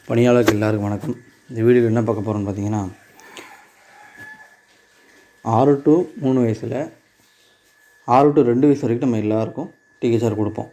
பணியாளர்கள் எல்லாருக்கும் வணக்கம். இந்த வீடியோவில் என்ன பார்க்க போகிறோம்னு பார்த்தீங்கன்னா, 6 to 3 வயசில் 6 to 2 வயசு வரைக்கும் நம்ம எல்லாருக்கும் டிஹெச்ஆர் கொடுப்போம்.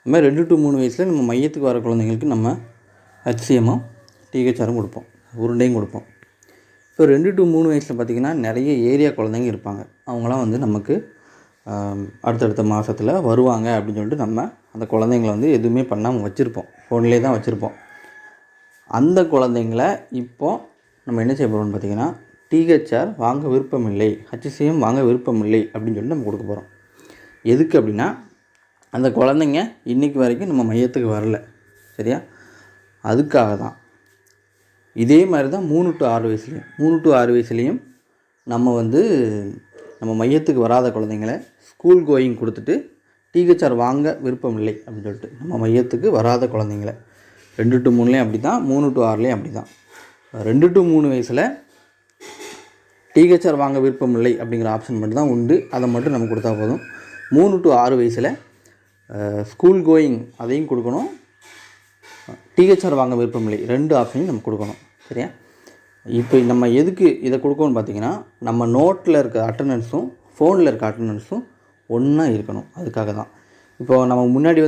இந்த மாதிரி 2 to 3 வயசில் நம்ம மையத்துக்கு வர குழந்தைங்களுக்கு நம்ம ஹச்சிஎம்மும் டிஹெச்ஆரும் கொடுப்போம், உருண்டையும் கொடுப்போம். இப்போ 2 to 3 வயசில் பார்த்திங்கன்னா நிறைய ஏரியா குழந்தைங்க இருப்பாங்க. அவங்களாம் நமக்கு அடுத்தடுத்த மாதத்தில் வருவாங்க அப்படின்னு சொல்லிட்டு நம்ம அந்த குழந்தைங்கள எதுவுமே பண்ணாமல் வச்சுருப்போம், ஃபோன்லேயே தான் வச்சுருப்போம். அந்த குழந்தைங்கள இப்போது நம்ம என்ன செய்ய போகிறோம்னு பார்த்திங்கன்னா, டிஹெச்ஆர் வாங்க விருப்பமில்லை, ஹச்சிஎம் வாங்க விருப்பமில்லை அப்படின்னு சொல்லிட்டு நம்ம கொடுக்க போகிறோம். எதுக்கு அப்படின்னா, அந்த குழந்தைங்க இன்றைக்கி வரைக்கும் நம்ம மையத்துக்கு வரல, சரியா? அதுக்காக தான். இதே மாதிரி தான் 3 to 6 வயசுலேயும் 3 to 6 வயசுலேயும் நம்ம நம்ம மையத்துக்கு வராத குழந்தைங்கள ஸ்கூல் கோயிங் கொடுத்துட்டு டிஹெச்ஆர் வாங்க விருப்பமில்லை அப்படின்னு சொல்லிட்டு நம்ம மையத்துக்கு வராத குழந்தைங்கள 2 to 3லேயும் அப்படி தான், 3 to 6லேயும் அப்படி தான். 2 to 3 வயசில் டிஹெச்ஆர் வாங்க விருப்பமில்லை அப்படிங்கிற ஆப்ஷன் மட்டும் தான் உண்டு. அதை மட்டும் நம்ம கொடுத்தா போதும். 3 to 6 வயசில் ஸ்கூல் கோயிங் அதையும் கொடுக்கணும், டிஹெச்ஆர் வாங்க விருப்பமில்லை 2 ஆப்ஷனையும் நம்ம கொடுக்கணும், சரியா? இப்போ நம்ம எதுக்கு இதை கொடுக்கணும்னு பார்த்திங்கன்னா, நம்ம நோட்டில் இருக்க அட்டண்டன்ஸும் ஃபோனில் இருக்க அட்டண்டன்ஸும் ஒன்றா இருக்கணும். அதுக்காக தான். இப்போது நம்ம முன்னாடி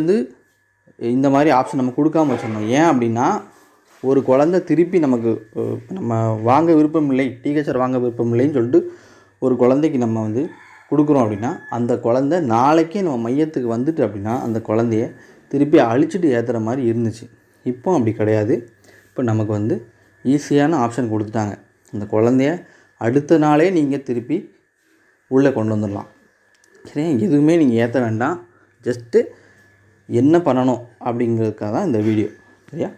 இந்த மாதிரி ஆப்ஷன் நம்ம கொடுக்காம வச்சிடணும். ஏன் அப்படின்னா, ஒரு குழந்தை திருப்பி நமக்கு நம்ம வாங்க விருப்பமில்லை, டிஹெச்ஆர் வாங்க விருப்பமில்லைன்னு சொல்லிட்டு ஒரு குழந்தைக்கு நம்ம கொடுக்குறோம் அப்படின்னா, அந்த குழந்தை நாளைக்கே நம்ம மையத்துக்கு வந்துட்டு அப்படின்னா அந்த குழந்தைய திருப்பி அழிச்சிட்டு ஏற்றுற மாதிரி இருந்துச்சு. இப்போ அப்படி கிடையாது. இப்போ நமக்கு ஈஸியான ஆப்ஷன் கொடுத்துட்டாங்க. அந்த குழந்தைய அடுத்த நாளே நீங்கள் திருப்பி உள்ளே கொண்டு வந்துடலாம், சரியா? எதுவுமே நீங்கள் ஏற்ற வேண்டாம். ஜஸ்ட்டு என்ன பண்ணணும் அப்படிங்கிறதுக்காக தான் இந்த வீடியோ, சரியா?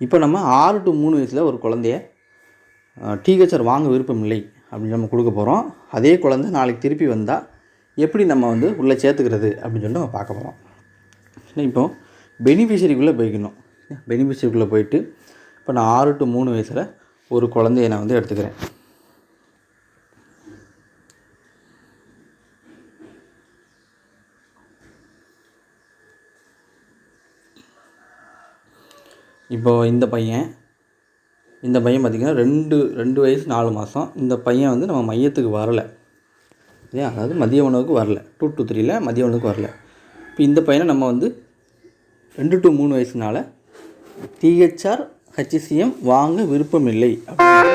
இப்போ நம்ம 6 to 3 வயசில் ஒரு குழந்தைய டிஹெச்ஆர் வாங்க விருப்பமில்லை அப்படின்னு நம்ம கொடுக்க போகிறோம். அதே குழந்தை நாளைக்கு திருப்பி வந்தால் எப்படி நம்ம உள்ளே சேர்த்துக்கிறது அப்படின்னு சொல்லிட்டு நம்ம பார்க்க போகிறோம். இப்போது பெனிஃபிஷரிக்குள்ளே போய்க்கணும். பெனிஃபிஷரிக்குள்ளே போயிட்டு இப்போ நான் 6 to 3 வயசில் ஒரு குழந்தைய நான் எடுத்துக்கிறேன். இப்போது இந்த பையன் பார்த்திங்கன்னா 2 வயசு 4 மாதம். இந்த பையன் நம்ம மையத்துக்கு வரலை, இல்லையா? அதாவது மதிய உணவுக்கு வரல, 2 to 3ல் மதிய உணவுக்கு வரல. இப்போ இந்த பையனை நம்ம 2 to 3 வயசுனால டிஹெச்ஆர் ஹச்சிஎம் வாங்க விருப்பமில்லை அப்படின்னு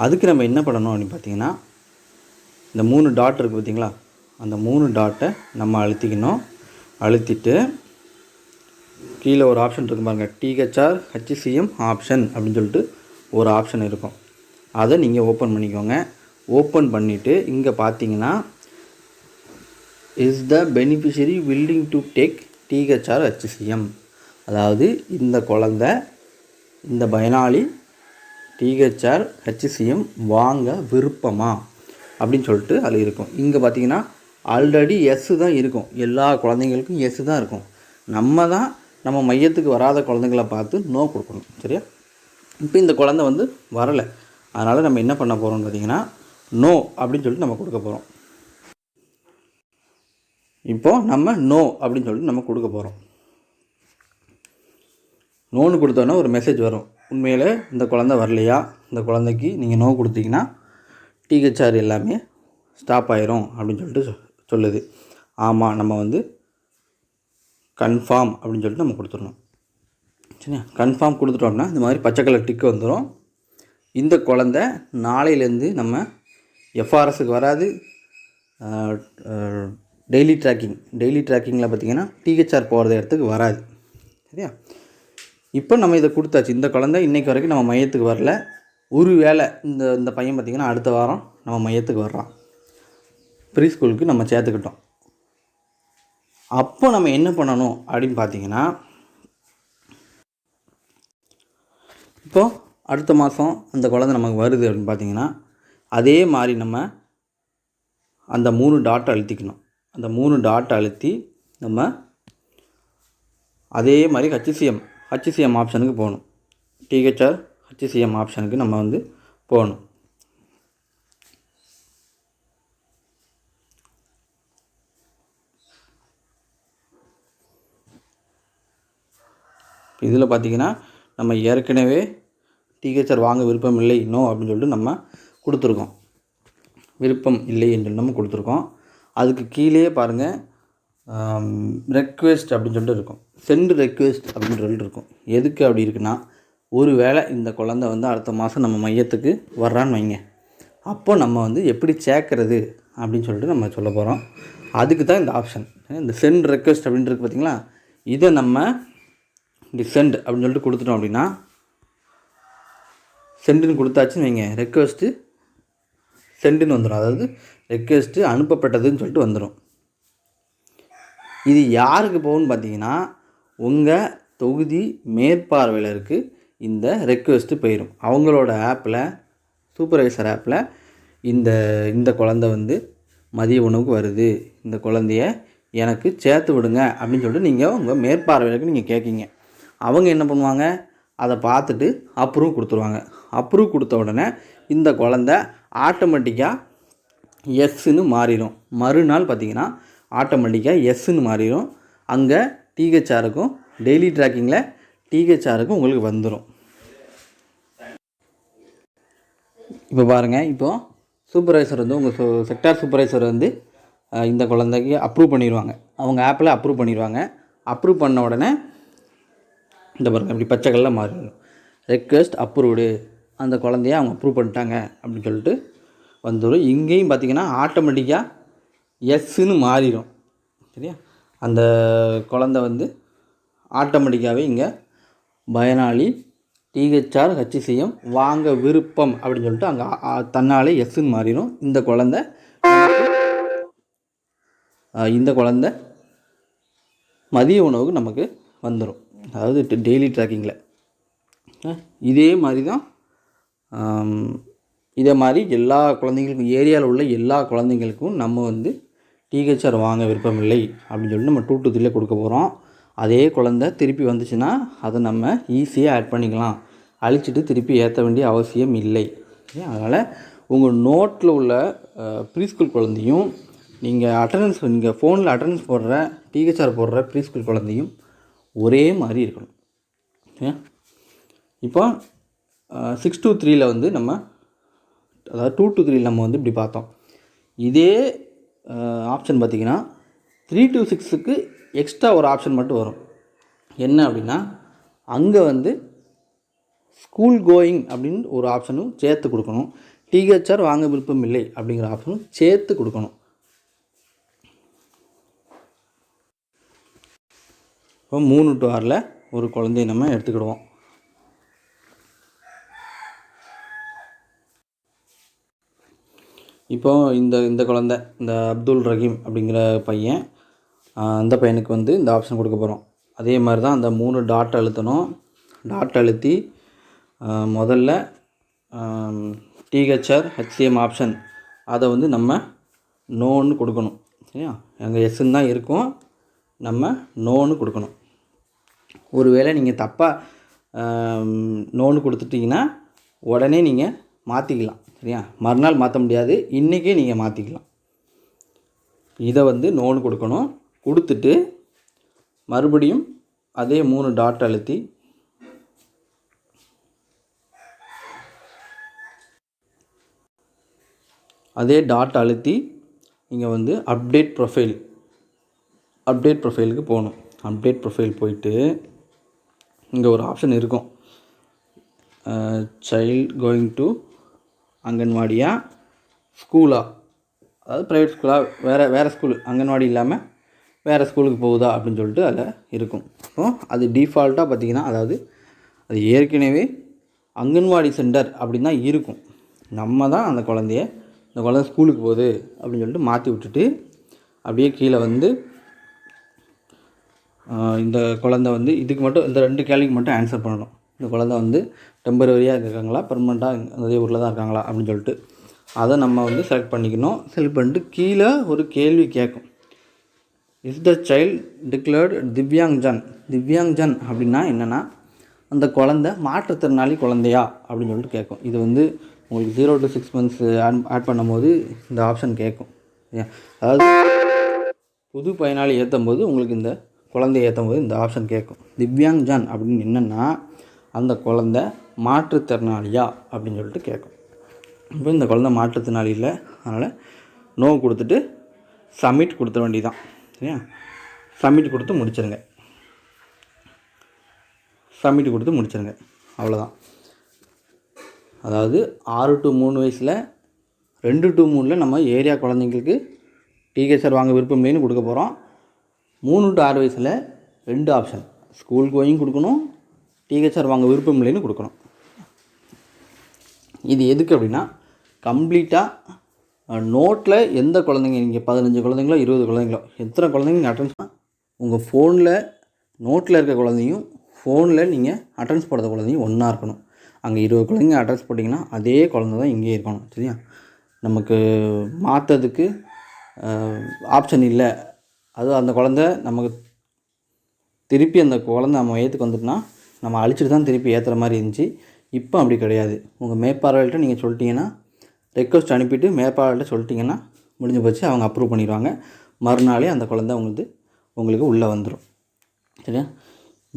அதுக்கு நம்ம என்ன பண்ணணும் அப்படின்னு பார்த்திங்கன்னா, இந்த 3 டாட் இருக்குது பார்த்திங்களா, அந்த 3 டாட்டை நம்ம அழுத்திக்கணும். அழுத்திட்டு கீழே ஒரு ஆப்ஷன் இருக்கும் பாருங்கள், டிஹெச்ஆர் ஹச்சிஎம் ஆப்ஷன் அப்படின்னு சொல்லிட்டு ஒரு ஆப்ஷன் இருக்கும். அதை நீங்கள் ஓப்பன் பண்ணிக்கோங்க. ஓப்பன் பண்ணிவிட்டு இங்கே பார்த்தீங்கன்னா, is the beneficiary willing to take THR HCM, அதாவது இந்த குழந்தை, இந்த பயனாளி டிஹெச்ஆர் ஹச்சிஎம் வாங்க விருப்பமா அப்படின்னு சொல்லிட்டு அதில் இருக்கும். இங்கே பார்த்தீங்கன்னா ஆல்ரெடி எஸ்ஸு தான் இருக்கும், எல்லா குழந்தைங்களுக்கும் எஸ்ஸு தான் இருக்கும். நம்ம மையத்துக்கு வராத குழந்தைங்கள பார்த்து நோ கொடுக்கணும், சரியா? இப்போ இந்த குழந்தை வரலை, அதனால் நம்ம என்ன பண்ண போகிறோம்னு பார்த்திங்கன்னா, நோ அப்படின்னு சொல்லிட்டு நம்ம கொடுக்க போகிறோம். இப்போது நம்ம நோ அப்படின்னு சொல்லிட்டு நம்ம கொடுக்க போகிறோம். நோன்னு கொடுத்தோன்னா ஒரு மெசேஜ் வரும், உண்மையில் இந்த குழந்தை வரலையா, இந்த குழந்தைக்கு நீங்கள் நோ கொடுத்தீங்கன்னா டிஹெச்ஆர் எல்லாமே ஸ்டாப் ஆயிரும் அப்படின்னு சொல்லிட்டு சொல்லுது. ஆமாம், நம்ம கன்ஃபார்ம் அப்படின்னு சொல்லிட்டு நம்ம கொடுத்துடணும், சரியா? கன்ஃபார்ம் கொடுத்துட்டோம்னா இந்த மாதிரி பச்சை கலர் டிக்கு வந்துடும். இந்த குழந்தை நாளையிலேருந்து நம்ம எஃப்ஆர்எஸுக்கு வராது. டெய்லி ட்ராக்கிங்கில் பார்த்திங்கன்னா டிஹெச்ஆர் போகிறத இடத்துக்கு வராது, சரியா? இப்போ நம்ம இதை கொடுத்தாச்சு. இந்த குழந்தை இன்றைக்கு வரைக்கும் நம்ம மையத்துக்கு வரல. ஒரு வேளை இந்த பையன் பார்த்திங்கன்னா அடுத்த வாரம் நம்ம மையத்துக்கு வர்றான், ப்ரீ ஸ்கூலுக்கு நம்ம சேர்த்துக்கிட்டோம். அப்போ நம்ம என்ன பண்ணணும் அப்படின்னு பார்த்திங்கன்னா, இப்போது அடுத்த மாதம் அந்த குழந்தை நமக்கு வருது அப்படின்னு பார்த்திங்கன்னா, அதே மாதிரி நம்ம அந்த 3 டாட்டை அழுத்திக்கணும். அந்த 3 டாட்டை அழுத்தி நம்ம அதே மாதிரி ஹச்சிஎம் ஆப்ஷனுக்கு போகணும். டிஹெச்ஆர் ஹச்சிஎம் ஆப்ஷனுக்கு நம்ம போகணும். இதில் பார்த்திங்கன்னா நம்ம ஏற்கனவே டிஹெச்ஆர் வாங்க விருப்பம் இல்லை நோ அப்படின்னு சொல்லிட்டு நம்ம கொடுத்துருக்கோம். விருப்பம் இல்லை என்று நம்ம கொடுத்துருக்கோம். அதுக்கு கீழே பாருங்கள் ரெக்வெஸ்ட் அப்படின்னு சொல்லிட்டு இருக்கும். சென்ட் ரெக்வெஸ்ட் அப்படின்னு சொல்லிட்டு இருக்கும். எதுக்கு அப்படி இருக்குன்னா, ஒரு வேளை இந்த குழந்தை வந்து அடுத்த மாதம் நம்ம மையத்துக்கு வர்றான்னு வைங்க, அப்போ நம்ம வந்து எப்படி சேர்க்கறது அப்படின்னு சொல்லிட்டு நம்ம சொல்ல போகிறோம். அதுக்கு தான் இந்த ஆப்ஷன். இந்த சென்ட் ரெக்வெஸ்ட் அப்படின்னு இருக்குது பார்த்திங்களா, இதை நம்ம இப்படி சென்ட் அப்படின்னு சொல்லிட்டு கொடுத்துட்டோம் அப்படின்னா, சென்டுன்னு கொடுத்தாச்சுன்னு வைங்க, ரெக்வெஸ்ட்டு சென்டுன்னு வந்துடும். அதாவது ரெக்வெஸ்ட்டு அனுப்பப்பட்டதுன்னு சொல்லிட்டு வந்துடும். இது யாருக்கு போகும்னு பார்த்தீங்கன்னா, உங்கள் தொகுதி மேற்பார்வையாளருக்கு இந்த ரெக்வெஸ்ட்டு போயிடும். அவங்களோட ஆப்பில், சூப்பர்வைசர் ஆப்பில் இந்த குழந்தை வந்து மதிய உணவுக்கு வருது, இந்த குழந்தைய எனக்கு சேர்த்து விடுங்க அப்படின்னு சொல்லிட்டு நீங்கள் உங்கள் மேற்பார்வையாளருக்கு நீங்கள் கேட்குங்க. அவங்க என்ன பண்ணுவாங்க, அதை பார்த்துட்டு அப்ரூவ் கொடுத்துருவாங்க. அப்ரூவ் கொடுத்த உடனே இந்த குழந்தை ஆட்டோமேட்டிக்காக எஸ்ன்னு மாறிடும். மறுநாள் பார்த்திங்கன்னா ஆட்டோமேட்டிக்காக எஸ்ன்னு மாறிடும். அங்கே டிஹெச்ஆருக்கும் டெய்லி ட்ராக்கிங்கில் டிஹெச்ஆருக்கும் உங்களுக்கு வந்துடும். இப்போ பாருங்கள், இப்போது சூப்பர்வைசர் வந்து உங்கள் செக்டார் சூப்பர்வைசர் வந்து இந்த குழந்தைக்கு அப்ரூவ் பண்ணிடுவாங்க. அவங்க ஆப்பில் அப்ரூவ் பண்ணிடுவாங்க. அப்ரூவ் பண்ண உடனே இந்த பாருங்கள் இப்படி பச்சை கலரில் மாறிடும். ரெக்வெஸ்ட் அப்ரூவ்டு, அந்த குழந்தைய அவங்க அப்ரூவ் பண்ணிட்டாங்க அப்படின்னு சொல்லிட்டு வந்துடும். இங்கேயும் பார்த்திங்கன்னா ஆட்டோமேட்டிக்காக எஸ்ன்னு மாறிடும். சரியா, அந்த குழந்தை வந்து ஆட்டோமேட்டிக்காகவே இங்கே பயனாளி டிஹெச்ஆர் ஹச்சிசிஎம் வாங்க விருப்பம் அப்படின்னு சொல்லிட்டு அங்கே தன்னாலே எஸ்ன்னு மாறிடும். இந்த குழந்தை மதிய உணவுக்கு நமக்கு வந்துடும். அதாவது டெய்லி ட்ராக்கிங்கில் இதே மாதிரி தான். இதே மாதிரி எல்லா குழந்தைங்களுக்கும், ஏரியாவில் உள்ள எல்லா குழந்தைங்களுக்கும் நம்ம வந்து டிஹெச்ஆர் வாங்க விருப்பம் இல்லை அப்படின்னு சொல்லிட்டு நம்ம 2 to 3 கொடுக்க போகிறோம். அதே குழந்தை திருப்பி வந்துச்சுன்னா அதை நம்ம ஈஸியாக ஆட் பண்ணிக்கலாம். அழிச்சிட்டு திருப்பி ஏற்ற வேண்டிய அவசியம் இல்லை. அதனால் உங்கள் நோட்டில் உள்ள ப்ரீஸ்கூல் குழந்தையும், நீங்கள் ஃபோனில் அட்டண்டன்ஸ் போடுற டிஹெச்ஆர் போடுற ப்ரீஸ்கூல் குழந்தையும் ஒரே மாதிரி இருக்கணும். இப்போ 6 to 3 வந்து நம்ம, அதாவது 2 to 3 நம்ம வந்து இப்படி பார்த்தோம். இதே ஆப்ஷன் பார்த்திங்கன்னா 3 to 6க்கு எக்ஸ்ட்ரா ஒரு ஆப்ஷன் மட்டும் வரும். என்ன அப்படின்னா, அங்கே வந்து ஸ்கூல் கோயிங் அப்படின்னு ஒரு ஆப்ஷனும் சேர்த்து கொடுக்கணும். டிஹெச்ஆர் வாங்க விருப்பம் இல்லை அப்படிங்கிற ஆப்ஷனும் சேர்த்து கொடுக்கணும். இப்போ 3 to 6 ஒரு குழந்தைய நம்ம எடுத்துக்கிடுவோம். இப்போது இந்த குழந்தை, இந்த அப்துல் ரஹீம் அப்படிங்கிற பையன், அந்த பையனுக்கு வந்து இந்த ஆப்ஷன் கொடுக்க போகிறோம். அதே மாதிரி தான் அந்த 3 டாட் அழுத்தணும். டாட் அழுத்தி முதல்ல டிஹெச்ஆர் ஹெச்சிஎம் ஆப்ஷன் அதை வந்து நம்ம நோன்னு கொடுக்கணும். சரியா, அங்கே எஸ்ன்னு தான் இருக்கும், நம்ம நோன்னு கொடுக்கணும். ஒருவேளை நீங்கள் தப்பாக நோன்னு கொடுத்துட்டிங்கன்னா உடனே நீங்கள் மாற்றிக்கலாம். சரியா, மறுநாள் மாற்ற முடியாது, இன்றைக்கே நீங்கள் மாற்றிக்கலாம். இதை வந்து நோன்னு கொடுக்கணும். கொடுத்துட்டு மறுபடியும் அதே 3 டாட் அழுத்தி நீங்கள் வந்து அப்டேட் ப்ரொஃபைலுக்கு போகணும். அப்டேட் ப்ரொஃபைல் போயிட்டு இங்கே ஒரு ஆப்ஷன் இருக்கும், சைல்ட் கோயிங் டு அங்கன்வாடியா ஸ்கூலா, அதாவது ப்ரைவேட் ஸ்கூலா, வேறு ஸ்கூலு, அங்கன்வாடி இல்லாமல் வேறு ஸ்கூலுக்கு போகுதா அப்படின்னு சொல்லிட்டு அதில் இருக்கும். ஸோ அது டிஃபால்ட்டாக பார்த்திங்கன்னா, அதாவது அது ஏற்கனவே அங்கன்வாடி சென்டர் அப்படின்னு தான் இருக்கும். நம்ம தான் இந்த குழந்தை ஸ்கூலுக்கு போகுது அப்படின்னு சொல்லிட்டு மாற்றி விட்டுட்டு அப்படியே கீழே வந்து இந்த குழந்தை வந்து இதுக்கு மட்டும், இந்த 2 கேள்விக்கு மட்டும் ஆன்சர் பண்ணணும். இந்த குழந்தை வந்து டெம்பரரியாக இருக்காங்களா, பெர்மனெண்ட்டாக அதே ஊரில் தான் இருக்காங்களா அப்படின்னு சொல்லிட்டு அதை நம்ம வந்து செலக்ட் பண்ணிக்கணும். செலக்ட் பண்ணிட்டு கீழே ஒரு கேள்வி கேட்கும், இஸ் த சைல்டு டிக்ளேர்டு திவ்யாங்ஜன் அப்படின்னா என்னென்னா, அந்த குழந்தை மாற்றுத்திறனாளி குழந்தையா அப்படின்னு சொல்லிட்டு கேட்கும். இது வந்து உங்களுக்கு 0 to 6 months ஆட் பண்ணும்போது இந்த ஆப்ஷன் கேட்கும். அதாவது புது பயனாளி ஏற்றும் போது உங்களுக்கு இந்த குழந்தைய ஏற்றும் போது இந்த ஆப்ஷன் கேட்கும். திவ்யாங் ஜன் அப்படின்னு என்னென்னா அந்த குழந்த மாற்றுத்திறனாளியா அப்படின்னு சொல்லிட்டு கேட்கும். இப்போ இந்த குழந்தை மாற்றுத்திறனாளி இல்லை, அதனால் நோ கொடுத்துட்டு சப்மிட் கொடுத்துட வேண்டியதான். சரியா? சப்மிட் கொடுத்து முடிச்சிருங்க. சப்மிட் கொடுத்து முடிச்சிருங்க. அவ்வளோதான். அதாவது 6 to 3 வயசில் 2 to 3 நம்ம ஏரியா குழந்தைங்களுக்கு டிஹெச்ஆர் வாங்க விருப்பம் இல்லைன்னு கொடுக்க போகிறோம். 3 to 6 வயசில் 2 ஆப்ஷன், ஸ்கூல் கோயிங் கொடுக்கணும், டிஹெச்ஆர் வாங்க விருப்பம் இல்லைன்னு கொடுக்கணும். இது எதுக்கு அப்படின்னா கம்ப்ளீட்டாக நோட்டில் எந்த குழந்தைங்க, நீங்கள் 15 குழந்தைங்களோ 20 குழந்தைங்களோ எத்தனை குழந்தைங்க நீங்கள் அட்டென்ஸ் உங்கள் ஃபோனில் நோட்டில் இருக்க குழந்தையும் ஃபோனில் நீங்கள் அட்டென்ஸ் போடுற குழந்தையும் ஒன்றா இருக்கணும். அங்கே 20 குழந்தைங்க அட்டென்ஸ் போட்டிங்கன்னா அதே குழந்தை தான் இங்கேயே இருக்கணும். சரியா? நமக்கு மாற்றதுக்கு ஆப்ஷன் இல்லை. அது அந்த குழந்த நமக்கு திருப்பி அந்த குழந்தை நம்ம ஏற்றுக்கு வந்துட்டுனா நம்ம அழிச்சிட்டு தான் திருப்பி ஏற்றுற மாதிரி இருந்துச்சு. இப்போ அப்படி கிடையாது. உங்கள் மேற்பார்வையிட்ட நீங்கள் சொல்லிட்டீங்கன்னா, ரெக்வஸ்ட் அனுப்பிட்டு மேற்பார்வையிட்ட சொல்லிட்டிங்கன்னா முடிஞ்சு போச்சு. அவங்க அப்ரூவ் பண்ணிடுவாங்க. மறுநாளே அந்த குழந்தை உங்களுக்கு உள்ளே வந்துடும். சரியா?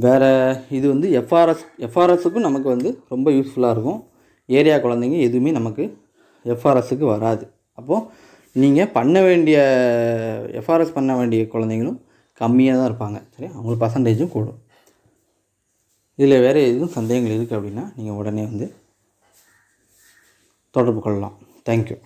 வேறு இது வந்து எஃப்ஆர்எஸுக்கும் நமக்கு ரொம்ப யூஸ்ஃபுல்லாக இருக்கும். ஏரியா குழந்தைங்க எதுவுமே நமக்கு எஃப்ஆர்எஸுக்கு வராது. அப்போது நீங்கள் எஃப்ஆர்எஸ் பண்ண வேண்டிய குழந்தைங்களும் கம்மியாக தான் இருப்பாங்க. சரியா? அவங்களுக்கு பர்சன்டேஜும் கூடும். இதில் வேறு எதுவும் சந்தேகங்கள் இருக்குது அப்படின்னா நீங்கள் உடனே தொடர்பு கொள்ளலாம். தேங்க்யூ.